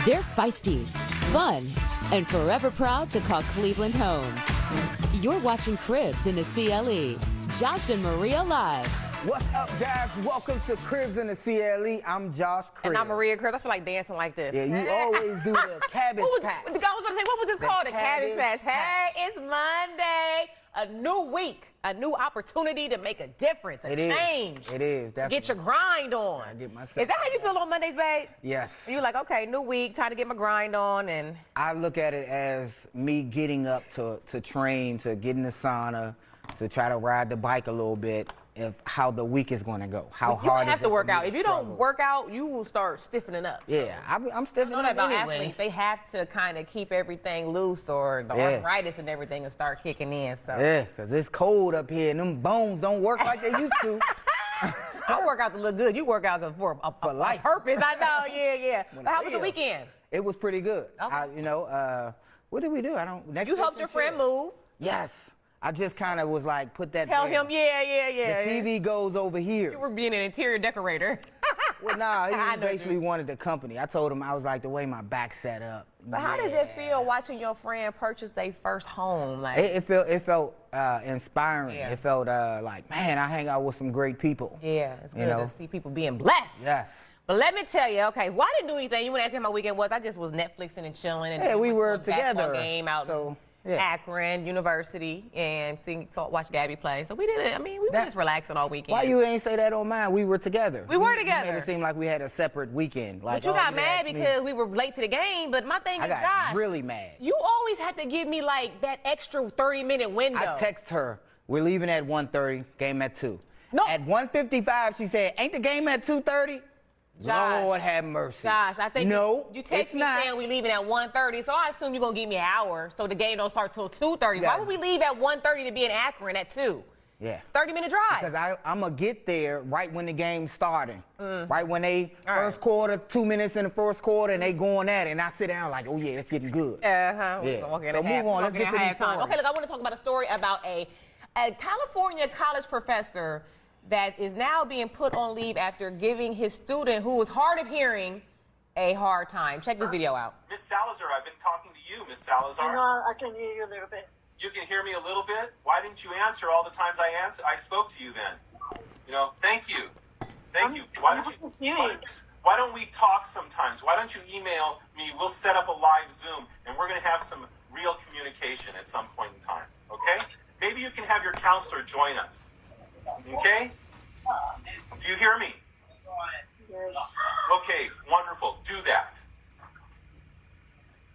They're feisty, fun, and forever proud to call Cleveland home. You're watching Cribs in the CLE. Josh and Maria live. What's up, guys? Welcome to Cribs in the CLE. I'm Josh Cribs. And I'm Maria Cribs. I feel like dancing like this. Yeah, you always do the cabbage patch. I was going to say, what was this called? The cabbage patch. Hey, it's Monday. A new week. A new opportunity to make a difference. A change. It is, definitely. Get your grind on. I get myself. Is that how you feel on Mondays, babe? Yes. You're like, okay, new week, time to get my grind on. And I look at it as me getting up to train, to get in the sauna, to try to ride the bike a little bit. Of how the week is going to go, how hard you have it to is work for me out. to If you struggle. don't work out, you will start stiffening up. Yeah, I'm stiffening up about anyway. athletes, they have to kind of keep everything loose, or the arthritis and everything will start kicking in. So yeah, because it's cold up here, and them bones don't work like they used to. I work out to look good. You work out for a life. purpose. I know. Yeah. But how was the weekend? It was pretty good. Okay. What did we do? You helped your friend move. Yes. I just kind of was like, put that Tell there. him, yeah. The TV goes over here. You were being an interior decorator. Well, nah, he basically wanted the company. I told him, I was like, the way my back's set up. But how does it feel watching your friend purchase their first home? Like it felt inspiring. Yeah. It felt like, man, I hang out with some great people. Yeah, it's good to see people being blessed. Yes. But let me tell you, okay, I didn't do anything. You wouldn't ask me how my weekend was. I just was Netflixing and chilling. And yeah, we were to a basketball together. Game out in Akron University and watch Gabby play. So we did it. I mean, we were just relaxing all weekend. Why you ain't say that on mine? We were together. We were together. You made it seem like we had a separate weekend. Like, but you got mad because we were late to the game. But my thing is, Josh, I got really mad. You always have to give me like that extra 30-minute window. I text her, we're leaving at 1:30, game at 2. No. At 1:55, she said, ain't the game at 2:30? Josh, Lord have mercy. Josh, I think you text me not. saying we leaving at 1:30, so I assume you're going to give me an hour so the game don't start till 2:30. Yeah. Why would we leave at 1:30 to be in Akron at 2? Yeah. It's a 30-minute drive. Because I'm going to get there right when the game's starting. Right when they first quarter. quarter, 2 minutes in the first quarter, and they going at it. And I sit down like, oh, yeah, it's getting good. Yeah. So move on. Let's get to these stories. Okay, look, I want to talk about a story about a California college professor that is now being put on leave after giving his student, who was hard of hearing, a hard time. Check this video out. Miss Salazar, I've been talking to you, Miss Salazar. No, I can hear you a little bit. You can hear me a little bit? Why didn't you answer all the times I spoke to you then? You know, thank you. Thank you. Why don't we talk sometimes? Why don't you email me? We'll set up a live Zoom, and we're going to have some real communication at some point in time, okay? Maybe you can have your counselor join us, okay? Do you hear me? Yes. Okay, wonderful. Do that.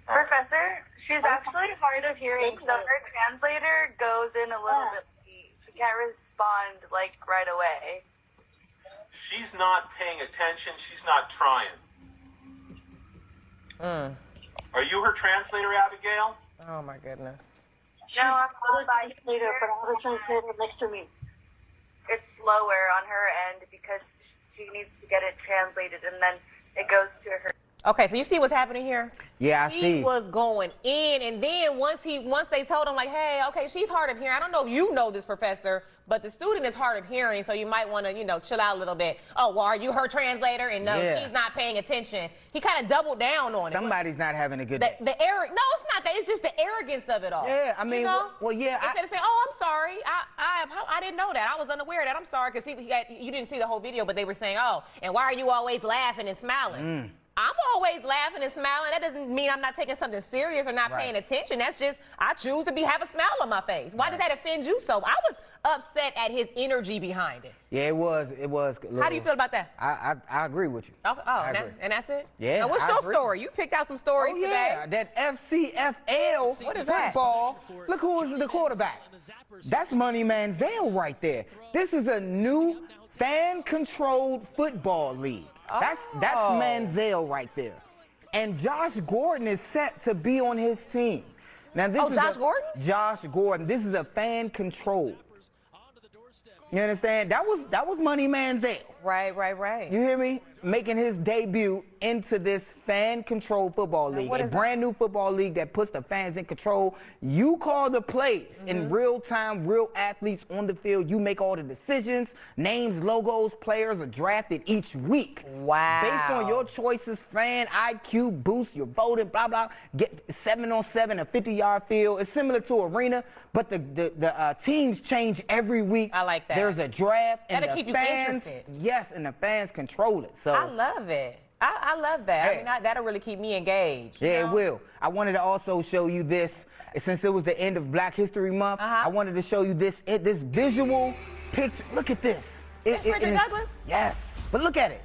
Professor, she's actually hard of hearing, so her translator goes in a little bit late. She can't respond, like, right away. She's not paying attention. She's not trying. Are you her translator, Abigail? Oh, my goodness. No, I'm not by Translator, but I have a translator next to me. It's slower on her end because she needs to get it translated, and then it goes to her. Okay, so you see what's happening here? Yeah, I see. He was going in, and then once they told him, like, hey, okay, she's hard of hearing. I don't know if you know this, professor, but the student is hard of hearing, so you might want to, chill out a little bit. Oh, well, are you her translator? And no, she's not paying attention. He kind of doubled down on it. Somebody's not having a good day. No, it's not that. It's just the arrogance of it all. Yeah, I mean, yeah. Instead of saying, oh, I'm sorry. I didn't know that. I was unaware of that. I'm sorry, because you didn't see the whole video, but they were saying, oh, and why are you always laughing and smiling? I'm always laughing and smiling. That doesn't mean I'm not taking something serious or not paying attention. That's just, I choose to have a smile on my face. Why does that offend you so? I was upset at his energy behind it. Yeah, it was. How do you feel about that? I agree with you. And that's it? Yeah. Now, what's your story? You picked out some stories today. That FCFL what is that? football. Look who is the quarterback. That's Money Manziel right there. This is a new fan-controlled football league. That's Manziel right there. And Josh Gordon is set to be on his team. Now this is Josh Gordon? Josh Gordon. This is a fan control. You understand? That was Money Manziel. Right. You hear me? Making his debut into this fan-controlled football league, a brand new football league that puts the fans in control. You call the plays in real time, real athletes on the field. You make all the decisions. Names, logos, players are drafted each week. Wow. Based on your choices, fan IQ boost, you're voting, blah, blah. Get 7-on-7, a 50-yard field. It's similar to arena, but the teams change every week. I like that. There's a draft, and That'll the keep you fans, interested. yes, and the fans control it. So I love it. I love that. Hey. I mean, that'll really keep me engaged. yeah, you know? it will. I wanted to also show you this, since it was the end of Black History Month. I wanted to show you this visual picture. Look at this. Frederick Douglass? Yes, but look at it.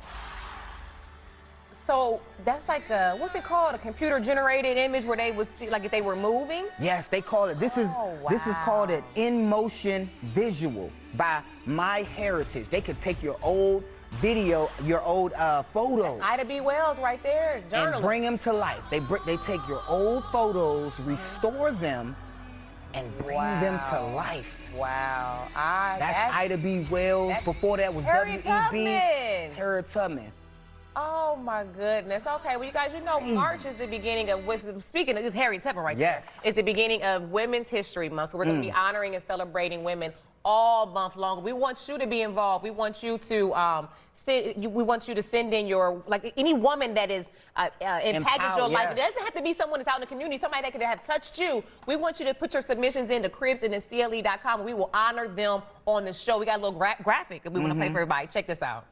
So that's like what's it called? A computer-generated image where they would see, like if they were moving? Yes, they call it. This is called an in-motion visual by MyHeritage. They could take your old video, your old photos. Ida B. Wells right there, journalist. And bring them to life. They take your old photos, restore them, and bring them to life. Wow. That's Ida B. Wells. Before that was Harriet W.E.B. Tubman. Harriet Tubman. Oh my goodness. Okay, well you guys, you know March is the beginning of speaking of this Harriet Tubman right there. Yes. It's the beginning of Women's History Month. So we're going to be honoring and celebrating women all month long. We want you to be involved. We want you to we want you to send in your, like, any woman that is impacted your life. It doesn't have to be someone that's out in the community, somebody that could have touched you. We want you to put your submissions into cribsinthecle.com, and we will honor them on the show. We got a little graphic that we want to play for everybody. Check this out.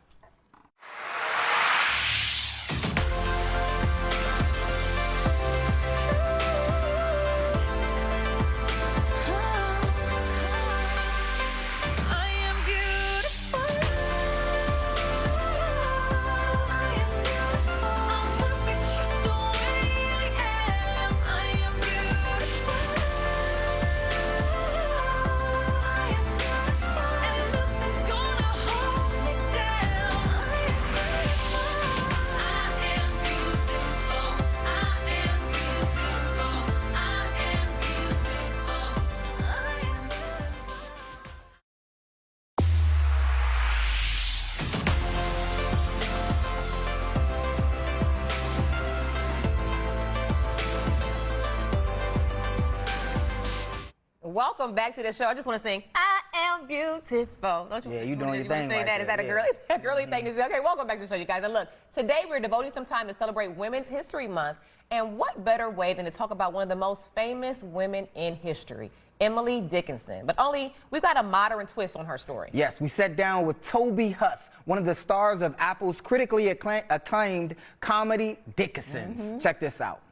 Welcome back to the show. I just want to sing, I am beautiful. Don't you? Yeah, you doing your thing sing right that? Is that a girly thing? Okay, welcome back to the show, you guys. And look, today we're devoting some time to celebrate Women's History Month. And what better way than to talk about one of the most famous women in history, Emily Dickinson. But only we've got a modern twist on her story. Yes, we sat down with Toby Huss, one of the stars of Apple's critically acclaimed comedy, Dickinson. Check this out.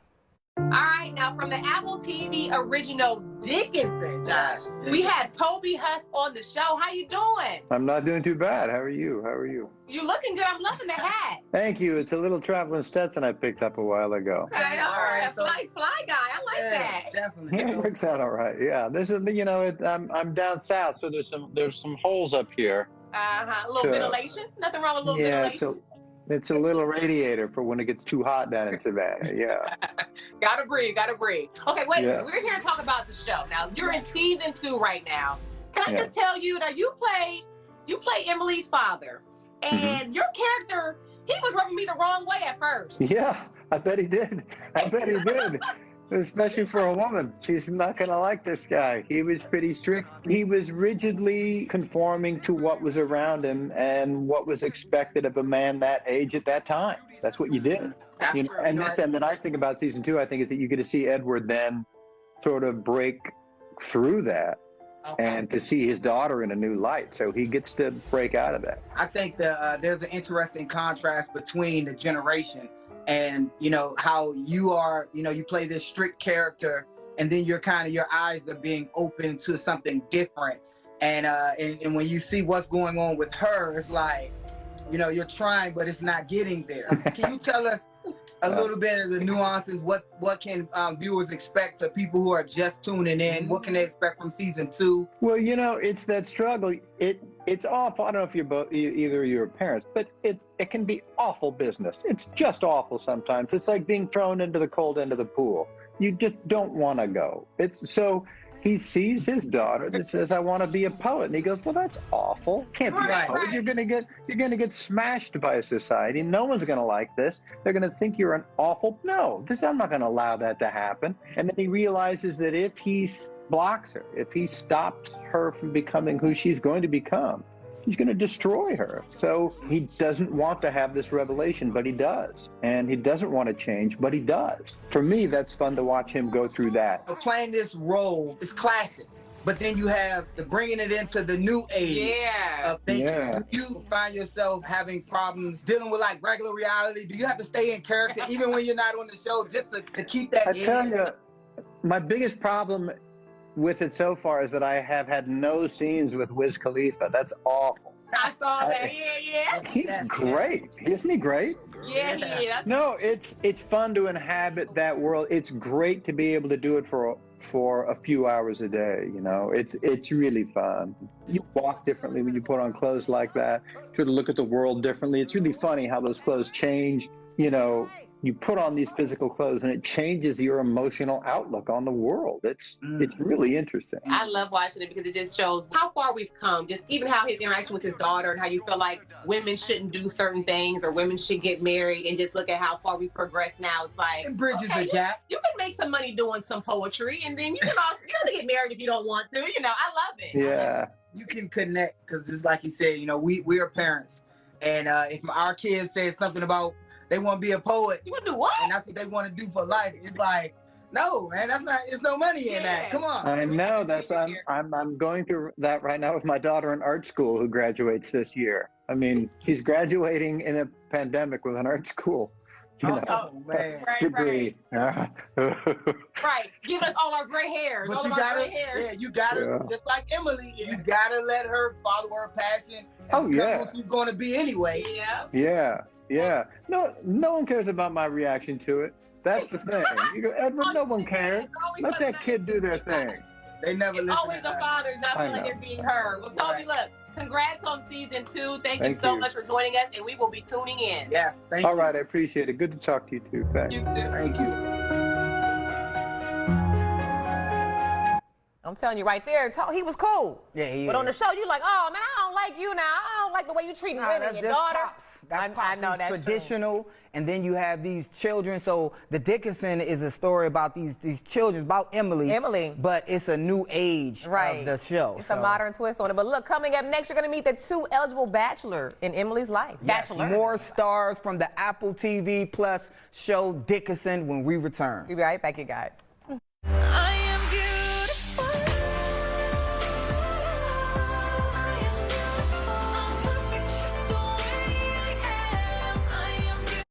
All right, now from the Apple TV original Dickinson, Josh, we had Toby Huss on the show. How you doing? I'm not doing too bad. How are you? How are you? You looking good. I'm loving the hat. Thank you. It's a little traveling Stetson I picked up a while ago. Okay, all right. Fly guy. I like that. Definitely. Yeah, it works out all right. Yeah, this is, you know, I'm down south, so there's some holes up here. A little ventilation. Nothing wrong with a little ventilation. It's a little radiator for when it gets too hot down in Savannah. Yeah. Gotta breathe. Okay, wait. Yeah. We're here to talk about the show. Now you're in season 2 right now. Can I just tell you that you play Emily's father, and your character, he was rubbing me the wrong way at first. Yeah, I bet he did. Especially for a woman. She's not going to like this guy. He was pretty strict. He was rigidly conforming to what was around him and what was expected of a man that age at that time. That's what you did. You know, and the nice thing about season 2, I think, is that you get to see Edward then sort of break through that and to see his daughter in a new light. So he gets to break out of that. I think there's an interesting contrast between the generation. And, you know, how you are, you know, you play this strict character, and then your eyes are being open to something different. And when you see what's going on with her, it's like, you know, you're trying, but it's not getting there. Can you tell us a little bit of the nuances? What can viewers expect to people who are just tuning in? What can they expect from season 2? Well, you know, it's that struggle. It's awful. I don't know if you're either of your parents, but it can be awful business. It's just awful sometimes. It's like being thrown into the cold end of the pool. You just don't want to go. It's so he sees his daughter that says, "I want to be a poet," and he goes, "Well, that's awful. Can't be a poet. You're gonna get smashed by society. No one's gonna like this. They're gonna think you're an awful." No, I'm not gonna allow that to happen. And then he realizes that if he blocks her, if he stops her from becoming who she's going to become, he's going to destroy her. So he doesn't want to have this revelation, but he does. And he doesn't want to change, but he does. For me, that's fun to watch him go through that. Playing this role is classic, but then you have the bringing it into the new age of thinking. Yeah. Do you find yourself having problems dealing with like regular reality? Do you have to stay in character even when you're not on the show just to keep that I in? tell you, my biggest problem with it so far is that I have had no scenes with Wiz Khalifa. That's awful. I saw that. Yeah. He's great. Isn't he great? Yeah, he is. No, it's fun to inhabit that world. It's great to be able to do it for a few hours a day. You know, it's really fun. You walk differently when you put on clothes like that. You sort of look at the world differently. It's really funny how those clothes change. You know, you put on these physical clothes and it changes your emotional outlook on the world. It's really interesting. I love watching it because it just shows how far we've come. Just even how his interaction with his daughter and how you feel like women shouldn't do certain things or women should get married, and just look at how far we've progressed now. It's like It bridges the gap. You can make some money doing some poetry, and then you can also get married if you don't want to. You know, I love it. Yeah. You can connect because just like you said, you know, we are parents, and if our kids said something about they want to be a poet, you want to do what? And that's what they want to do for life. It's like, no, man, that's not. There's no money in that. Come on. I know. I'm going through that right now with my daughter in art school who graduates this year. I mean, she's graduating in a pandemic with an art school. You know, man. degree. Right. Give us all our gray hairs. But all you of our gotta, gray hairs. yeah, you gotta, just like Emily, you gotta let her follow her passion. Oh, yeah. Who she's gonna be anyway. Yeah. Yeah. No one cares about my reaction to it. That's the thing. You go, Edward, no one cares. Let that kid do their thing. They never listen. It's always the fathers not feeling like they're being heard. Well, Toby, look, congrats on season 2. Thank you so much for joining us, and we will be tuning in. Yes, thank you. All right, I appreciate it. Good to talk to you too. Thanks. You too. Thank you. I'm telling you right there, he was cool. Yeah, he But is. on the show, you like, oh man, I don't like you now. I don't like the way you treating women, that's your just daughter. pops. That's pops. I know He's that's traditional, and then you have these children. So the Dickinson is a story about these children, about Emily. But it's a new age of the show. It's a modern twist on it. But look, coming up next, you're going to meet the 2 eligible bachelor in Emily's life. Yes, Bachelor. more stars from the Apple TV Plus show Dickinson when we return. We'll be right back, you guys. I am beautiful. I am beautiful. I'm perfect just the way I am. I am beautiful.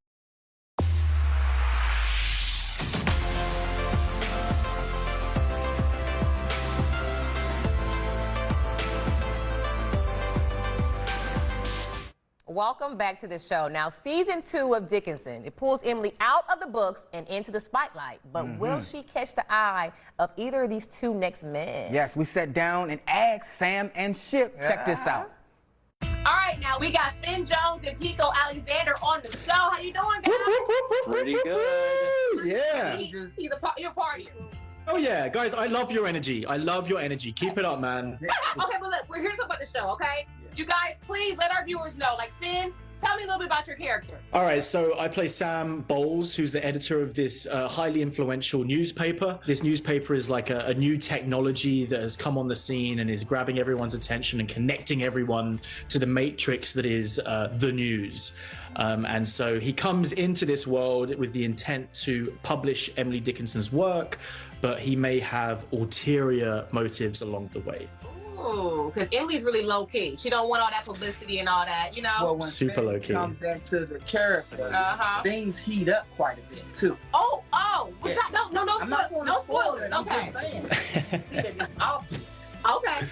Welcome back to the show. Now, season 2 of Dickinson, it pulls Emily out of the books and into the spotlight. But will she catch the eye of either of these 2 next men? Yes, we sat down and asked Sam and Ship. Check this out. All right, now we got Finn Jones and Pico Alexander on the show. How you doing, guys? Pretty good. Yeah. He's your party. Oh yeah, guys, I love your energy. I love your energy. Keep it up, man. Okay, but look, we're here to talk about the show, okay? You guys, please let our viewers know. Like, Finn, tell me a little bit about your character. All right, so I play Sam Bowles, who's the editor of this highly influential newspaper. This newspaper is like a new technology that has come on the scene and is grabbing everyone's attention and connecting everyone to the matrix that is the news. And so he comes into this world with the intent to publish Emily Dickinson's work, but he may have ulterior motives along the way. Ooh, because Emily's really low key. She don't want all that publicity and all that, you know? Well, when super low key. comes into the character, things heat up quite a bit too. Oh, was that? No I'm not going to spoil it. Okay. I'm just saying. It's obvious. Okay.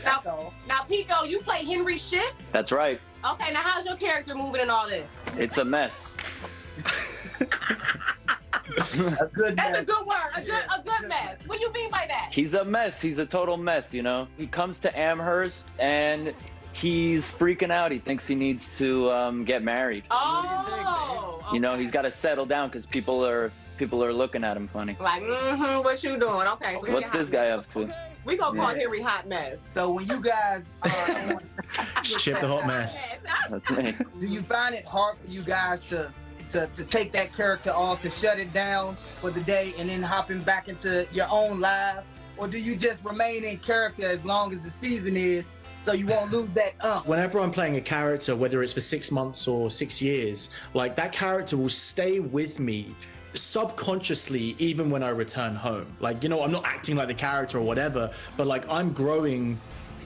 Now, Pico, you play Henry Ship? That's right. Okay, now how's your character moving in all this? It's a mess. A good That's mess. a good word. A good mess. What do you mean by that? He's a mess. He's a total mess, you know? He comes to Amherst and he's freaking out. He thinks he needs to get married. Oh. You know, he's got to settle down because people are looking at him funny. Like, what you doing? Okay. So What's this guy up to? We gonna call Yeah. Henry Hot Mess. So when you guys Ship the hot mess. That's me. do you find it hard for you guys to take that character off, to shut it down for the day and then hopping back into your own lives? Or do you just remain in character as long as the season is so you won't lose that Whenever I'm playing a character, whether it's for 6 months or 6 years, like that character will stay with me subconsciously even when I return home. Like, you know, I'm not acting like the character or whatever, but like I'm growing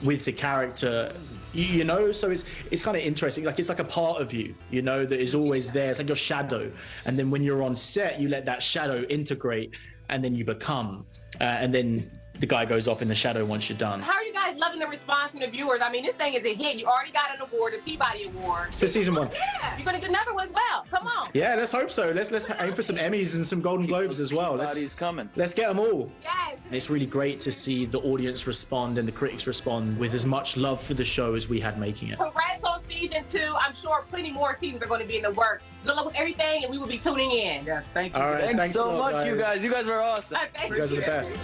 with the character, you know. So it's kind of interesting. Like it's like a part of you, you know, that is always there. It's like your shadow, and then when you're on set, you let that shadow integrate, and then you become, and then the guy goes off in the shadow once you're done. How are you guys loving the response from the viewers? I mean, this thing is a hit. You already got an award, the Peabody Award. For season 1. Yeah, you're gonna get another one as well. Come on. Yeah, let's hope so. Let's aim for some Emmys and some Golden Globes as well. Peabody's coming. Let's get them all. Yes. And it's really great to see the audience respond and the critics respond with as much love for the show as we had making it. Congrats on season 2. I'm sure plenty more seasons are going to be in the works. Good luck with everything, and we will be tuning in. Yes, thank you. All right, Thanks a so lot, much, you guys. You guys are awesome. Thank You guys are the best.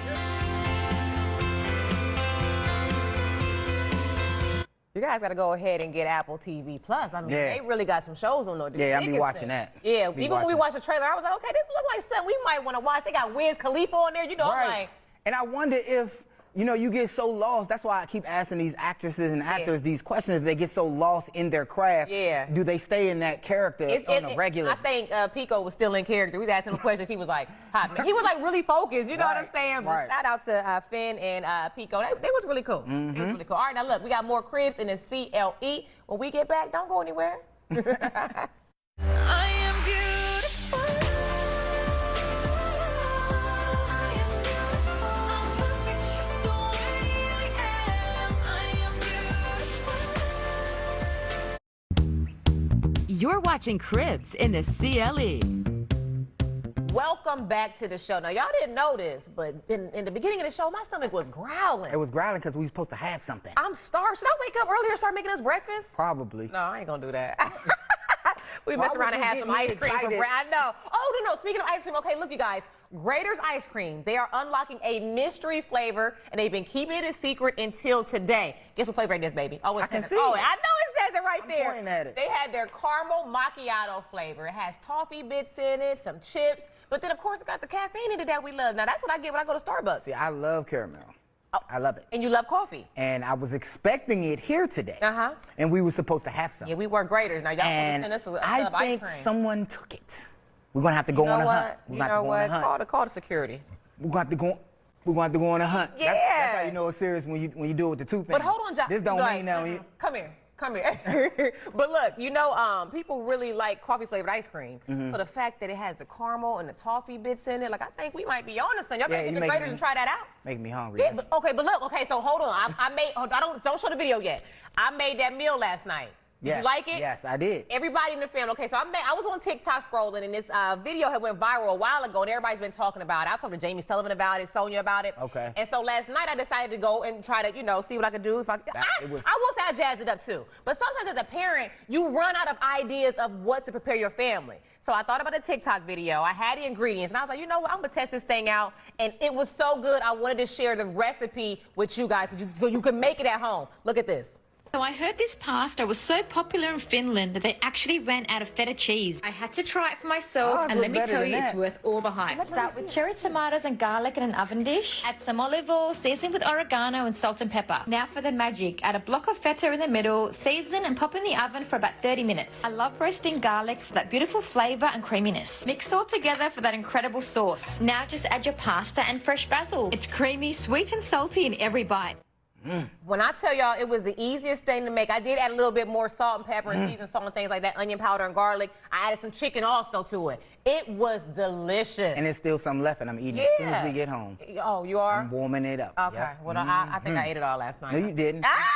You guys got to go ahead and get Apple TV Plus. I mean, Yeah. they really got some shows on there. Yeah, I be Dickinson. watching that. Yeah, Be even when we watching. watched the trailer, I was like, okay, this look like something we might want to watch. They got Wiz Khalifa on there, you know. I'm like, And I wonder if, you know, you get so lost. That's why I keep asking these actresses and actors these questions. If they get so lost in their craft, do they stay in that character on a regular? I think Pico was still in character. We was asking him questions. He was like, hot man. He was like really focused. You know what I'm saying? But shout out to Finn and Pico. They was really cool. They was really cool. All right, now look, we got more cribs in the CLE. When we get back, don't go anywhere. I am beautiful. I am beautiful. I'm perfect just the way I am. I am beautiful. You're watching Cribs in the CLE. Welcome back to the show. Now, y'all didn't know this, but in the beginning of the show, my stomach was growling. It was growling because we were supposed to have something. I'm starved. Should I wake up earlier and start making us breakfast? Probably. No, I ain't gonna do that. We Why messed around would and you had get some me ice cream for excited? breakfast. I know. Oh, no. Speaking of ice cream, okay, look, you guys. Grater's Ice Cream. They are unlocking a mystery flavor, and they've been keeping it a secret until today. Guess what flavor it is, baby? Oh, it says it. Oh, I know it says it right there. pointing at it. They had their caramel macchiato flavor. It has toffee bits in it, some chips, but then, of course, it got the caffeine in it that we love. Now, that's what I get when I go to Starbucks. See, I love caramel. I love it. And you love coffee. And I was expecting it here today. And we were supposed to have some. Yeah, we were Graters. Now, y'all And send us a I sub ice think cream. someone took it. We're gonna have to go on a hunt. We're You gonna have know to go on a what? hunt. Call the security. We're gonna have to go. We're gonna have to go on a hunt. Yeah. That's how you know it's serious when you do it with the two fingers. But hold on, Josh. This don't like, mean nothing. Come here. Come here. But look, you know, people really like coffee flavored ice cream. So the fact that it has the caramel and the toffee bits in it, like I think we might be on to something. Y'all better you get the make Graters me- and try that out. Make me hungry. Yeah, but look, so hold on. I made. Don't show the video yet. I made that meal last night. Did Yes, you like it? Yes, I did. Everybody in the family. Okay, so I was on TikTok scrolling, and this video had went viral a while ago, and everybody's been talking about it. I talked to Jamie Sullivan about it, Sonia about it. Okay. And so last night I decided to go and try to, you know, see what I could do. I will say I jazzed it up too. But sometimes as a parent, you run out of ideas of what to prepare your family. So I thought about a TikTok video. I had the ingredients, and I was like, you know what? I'm gonna test this thing out, and it was so good. I wanted to share the recipe with you guys so you can make it at home. Look at this. So I heard this pasta was so popular in Finland that they actually ran out of feta cheese. I had to try it for myself, Oh, and let me better tell than you, it's that. worth all the hype. Start with cherry tomatoes and garlic in an oven dish. Add some olive oil, season with oregano and salt and pepper. Now for the magic. Add a block of feta in the middle, season and pop in the oven for about 30 minutes. I love roasting garlic for that beautiful flavor and creaminess. Mix all together for that incredible sauce. Now just add your pasta and fresh basil. It's creamy, sweet and salty in every bite. When I tell y'all it was the easiest thing to make, I did add a little bit more salt and pepper and seasoned salt and things like that, onion powder and garlic. I added some chicken also to it. It was delicious. And there's still some left, and I'm eating as soon as we get home. Oh, you are? I'm warming it up. Okay. Yep. Well, I think I ate it all last night. No, you didn't. Ah!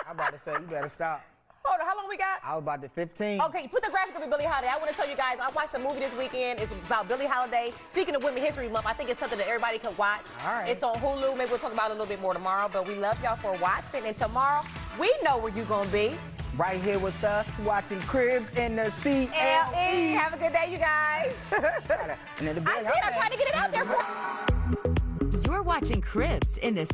I'm about to say, you better stop. Hold on, how long we got? I was about to 15. Okay, put the graphic up of Billie Holiday. I want to tell you guys, I watched a movie this weekend. It's about Billie Holiday. Speaking of Women's History Month, I think it's something that everybody can watch. All right. It's on Hulu. Maybe we'll talk about it a little bit more tomorrow, but we love y'all for watching. And tomorrow, we know where you're going to be. Right here with us, watching Cribs in the CLE. Have a good day, you guys. And then the I tried to get it out there for You're watching Cribs in the